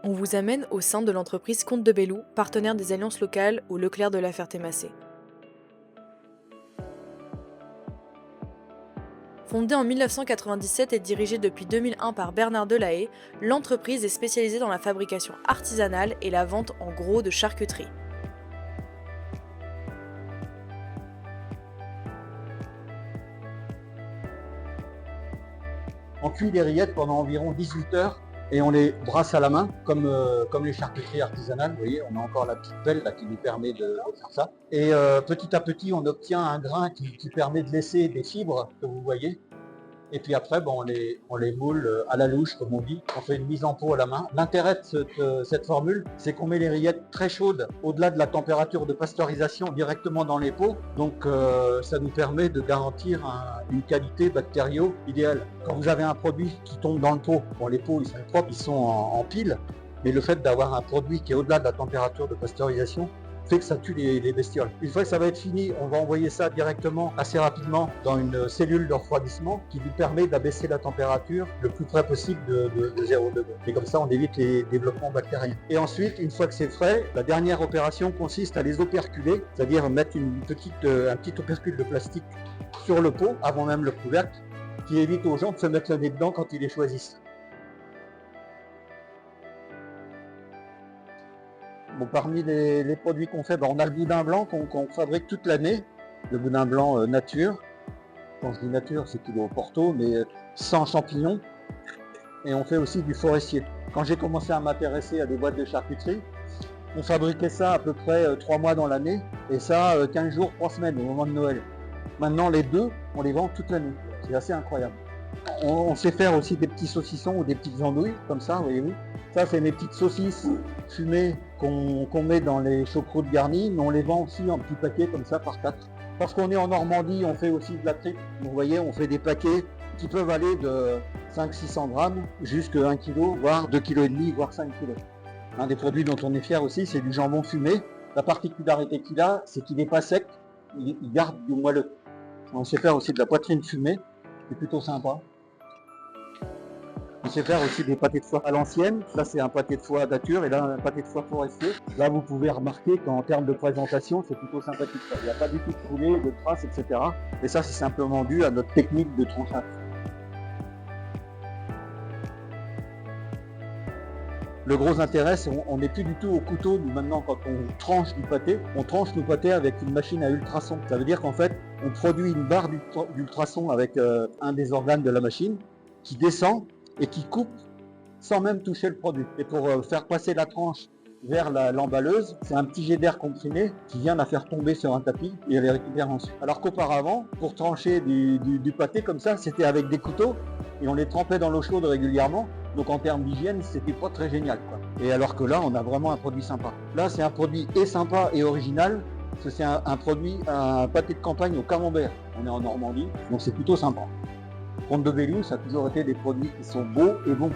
On vous amène au sein de l'entreprise Comte de Belloux, partenaire des alliances locales au Leclerc de la Ferté-Macé. Fondée en 1997 et dirigée depuis 2001 par Bernard Delahaye, l'entreprise est spécialisée dans la fabrication artisanale et la vente en gros de charcuterie. On cuit les rillettes pendant environ 18 heures et on les brasse à la main, comme les charcuteries artisanales. Vous voyez, on a encore la petite pelle là, qui nous permet de faire ça. Et petit à petit, on obtient un grain qui permet de laisser des fibres que vous voyez. Et puis après, bon, on les moule à la louche, comme on dit. On fait une mise en pot à la main. L'intérêt de cette formule, c'est qu'on met les rillettes très chaudes, au-delà de la température de pasteurisation, directement dans les pots. Donc ça nous permet de garantir une qualité bactério idéale. Quand vous avez un produit qui tombe dans le pot, bon, les pots ils sont propres, ils sont en pile, mais le fait d'avoir un produit qui est au-delà de la température de pasteurisation, fait que ça tue les bestioles. Une fois que ça va être fini, on va envoyer ça directement, assez rapidement, dans une cellule de refroidissement qui nous permet d'abaisser la température le plus près possible de 0 degré. Et comme ça, on évite les développements bactériens. Et ensuite, une fois que c'est frais, la dernière opération consiste à les operculer, c'est-à-dire mettre un petit opercule de plastique sur le pot, avant même le couvercle, qui évite aux gens de se mettre le nez dedans quand ils les choisissent. Bon, parmi les produits qu'on fait, on a le boudin blanc qu'on fabrique toute l'année, le boudin blanc nature. Quand je dis nature, c'est qu'il est au Porto, mais sans champignons. Et on fait aussi du forestier. Quand j'ai commencé à m'intéresser à des boîtes de charcuterie, on fabriquait ça à peu près 3 mois dans l'année, et ça 15 jours, 3 semaines au moment de Noël. Maintenant, les deux, on les vend toute l'année. C'est assez incroyable. On sait faire aussi des petits saucissons ou des petites andouilles, comme ça, voyez-vous. Ça, c'est mes petites saucisses fumées qu'on met dans les choucroutes garnies, mais on les vend aussi en petits paquets comme ça par 4. Parce qu'on est en Normandie, on fait aussi de la tripe. Vous voyez, on fait des paquets qui peuvent aller de 500-600 grammes jusqu'à 1 kg, voire 2,5 kg, voire 5 kg. Un des produits dont on est fier aussi, c'est du jambon fumé. La particularité qu'il a, c'est qu'il n'est pas sec, il garde du moelleux. On sait faire aussi de la poitrine fumée, c'est plutôt sympa. On sait faire aussi des pâtés de foie à l'ancienne. Là, c'est un pâté de foie nature et là, un pâté de foie forestier. Là, vous pouvez remarquer qu'en termes de présentation, c'est plutôt sympathique. Il n'y a pas du tout de poulet, de traces, etc. Et ça, c'est simplement dû à notre technique de tranchage. Le gros intérêt, c'est qu'on n'est plus du tout au couteau. Nous, maintenant, quand on tranche du pâté, on tranche nos pâtés avec une machine à ultrasons. Ça veut dire qu'en fait, on produit une barre d'ultrasons avec un des organes de la machine qui descend et qui coupe sans même toucher le produit. Et pour faire passer la tranche vers l'emballeuse, c'est un petit jet d'air comprimé qui vient la faire tomber sur un tapis et elle les récupère ensuite. Alors qu'auparavant, pour trancher du pâté comme ça, c'était avec des couteaux et on les trempait dans l'eau chaude régulièrement. Donc en termes d'hygiène, c'était pas très génial, quoi. Et alors que là, on a vraiment un produit sympa. Là, c'est un produit et sympa et original, parce que c'est un pâté de campagne au camembert. On est en Normandie, donc c'est plutôt sympa. Comte de Belloux, ça a toujours été des produits qui sont beaux et bons.